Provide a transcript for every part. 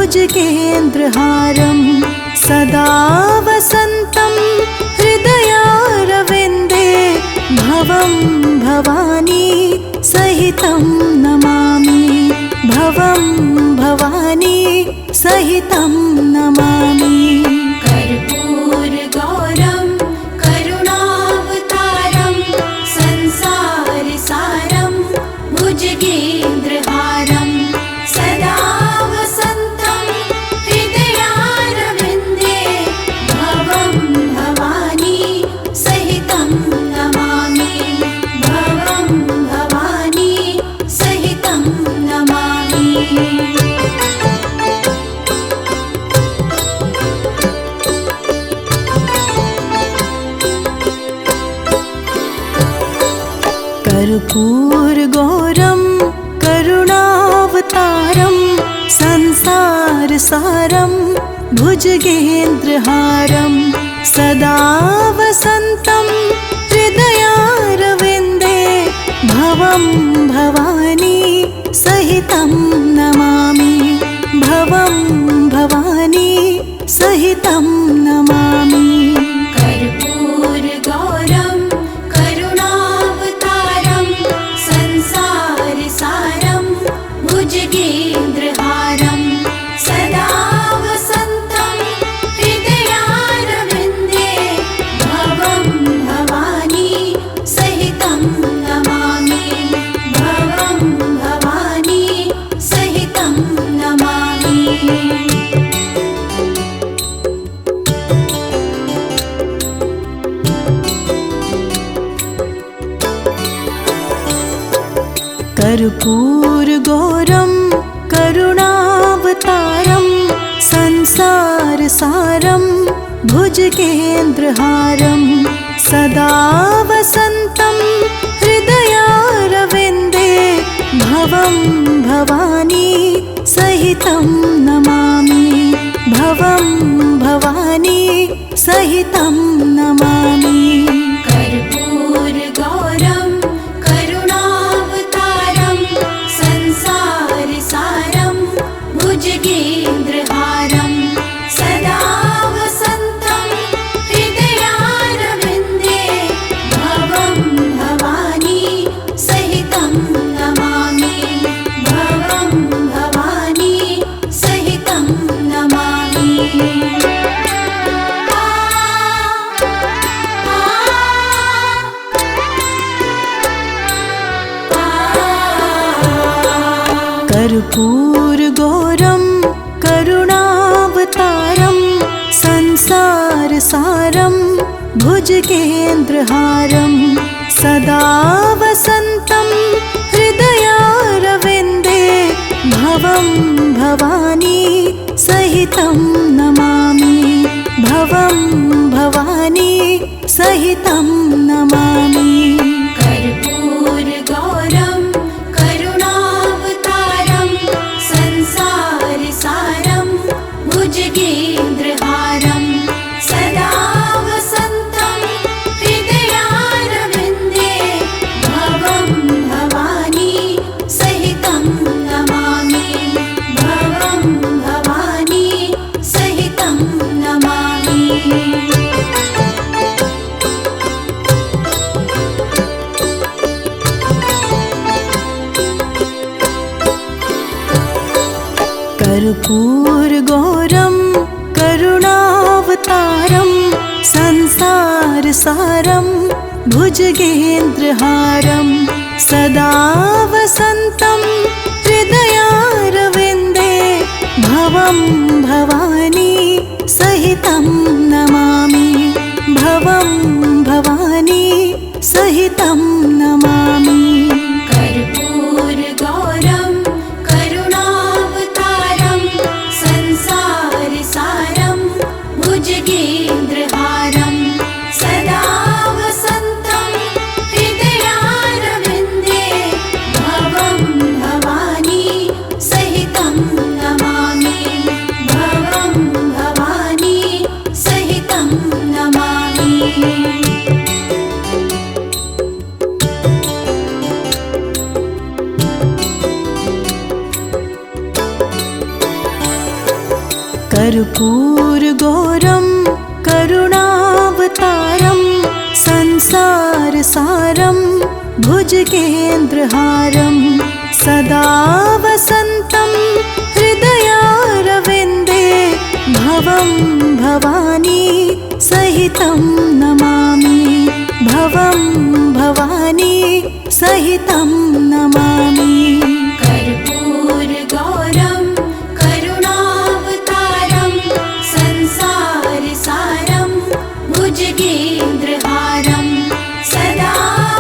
भुजगेन्द्रहारं सदा वसन्तं हृदयारविन्दे भवं भवानी सहितं नमामि भवं भवानी सहितं नमामि। कर्पूरगौरं करुणावतारं संसारसारं भुजगेन्द्रहारं सदा वसन्तं हृदयारविन्दे भवं भवानी सहितं नमामि भवं भवानी सहितं नमामि। कर्पूरगौरं करुणावतारं संसारसारं भुजगेन्द्रहारं सदा वसन्तं हृदयारविन्दे भवं भवानी सहितं नमामि भवं भवानी सहितं नमामि। कर्पूरगौरं करुणावतारं संसारसारं भुजगेन्द्रहारं सदा वसन्तं हृदयारविन्दे भवं भवानी सहितं नमामि भवं भवानी सहितं नमामि। कर्पूरगौरं करुणावतारं संसारसारं भुजगेन्द्रहारं सदा वसन्तं हृदयारविन्दे भवं भवानी सहितं नमामि भवं भवानी सहितं नमामि। कर्पूरगौरं करुणावतारं संसारसारं भुजगेन्द्रहारं सदा वसन्तं हृदयारविन्दे भवं भवानी सहितं नमामि भवं भवानी सहितं नमामि। कर्पूरगौरं करुणावतारं संसारसारं भुजगेन्द्रहारं सदा वसन्तं हृदयारविन्दे भवं भवानी सहितं नमामि भवं भवानी सहितं नमामि। कर्पूरगौरं करुणावतारं संसारसारं भुजगेन्द्रहारं सदा वसन्तं हृदयारविन्दे भवं भवानी सहितं नमामि भवं भवानी सहितं नमामि। कर्पूरगौरं करुणावतारं संसारसारं भुजगेन्द्रहारं सदा वसन्तं हृदयारविन्दे भवं भवानी सहितं नमामि भवं भवानी सहितं नमामि। कर्पूरगौरं करुणावतारं संसारसारं भुजगेन्द्रहारं सदा वसन्तं हृदयारविन्दे कर्पूरगौरं करुणावतारं संसारसारं भुजगेन्द्रहारं सदा वसन्तं हृदयारविन्दे भवं भवानी सहितं नमामि भवं भवानी सहितं नमामि कर्पूरगौरं करुणावतारं संसारसारं भुजगेन्द्रहारं सदा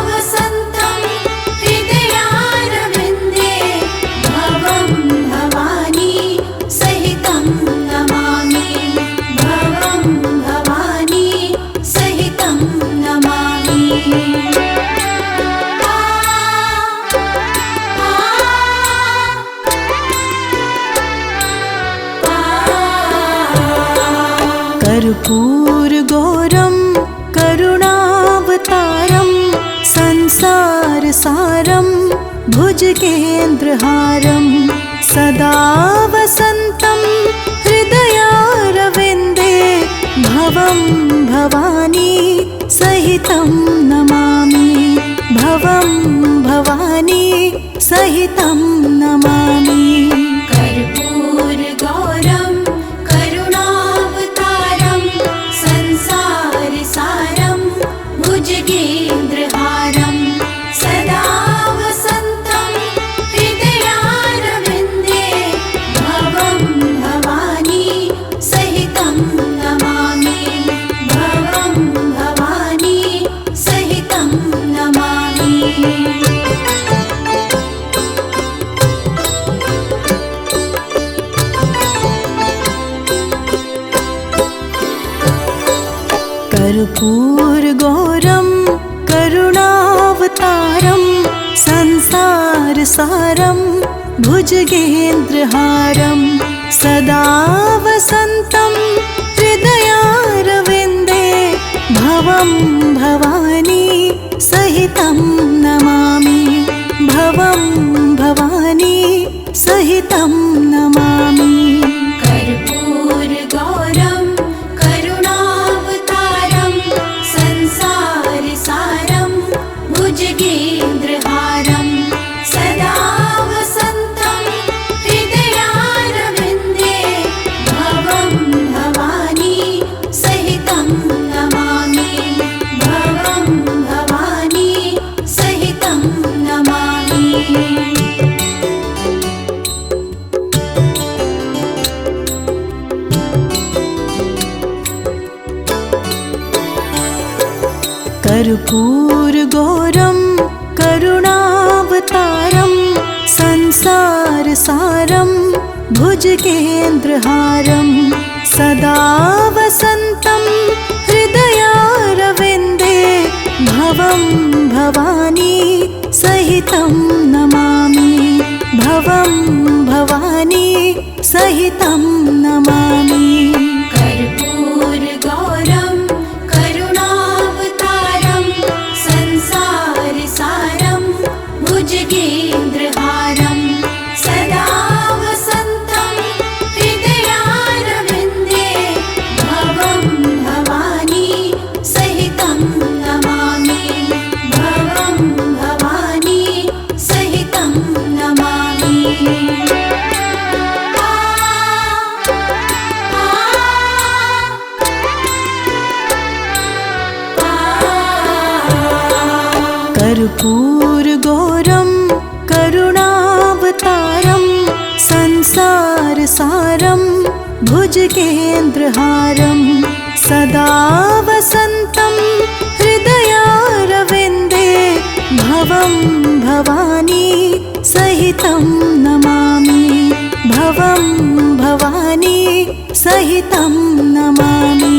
वसन्तं हृदयारविन्दे भवं भवानी सहितं नमामि भवं भवानी सहितं नमामि। कर्पूरगौरं करुणावतारं संसारसारं भुजगेन्द्रहारं सदा वसन्तं हृदयारविन्दे भवं भवानी सहितं नमामि भवं भवानी सहितं नमामि। कर्पूरगौरं करुणावतारं संसारसारं भुजगेन्द्रहारं सदा वसन्तं हृदयारविन्दे भवं भवानी सहितं नमामि भवं भवानी सहितं नमामि। कर्पूरगौरं करुणावतारं संसारसारं भुजगेन्द्रहारं सदा वसन्तं हृदयारविन्दे भवं भवानी सहितं नमामि भवं भवानी सहितं नमामि। कर्पूरगौरं करुणावतारं संसारसारं भुजगेन्द्रहारं सदा वसन्तं हृदयारविन्दे भवं भवानी सहितं नमामि भवं भवानी सहितं नमामि। कर्पूरगौरं करुणावतारं संसारसारं भुजगेन्द्रहारं सदा वसन्तं हृदयारविन्दे भवं भवानी सहितं नमामि भवं भवानी सहितं नमामि। कर्पूरगौरं करुणावतारं संसारसारं भुजगेन्द्रहारं सदा वसन्तं हृदयारविन्दे भवं भवानी सहितं नमामि भवं भवानी सहितं नमामि। कर्पूरगौरं करुणावतारं संसारसारं भुजगेन्द्रहारं सदा वसन्तं हृदयारविन्दे भवं भवानी सहितं नमामि भवं भवानी सहितं नमामि।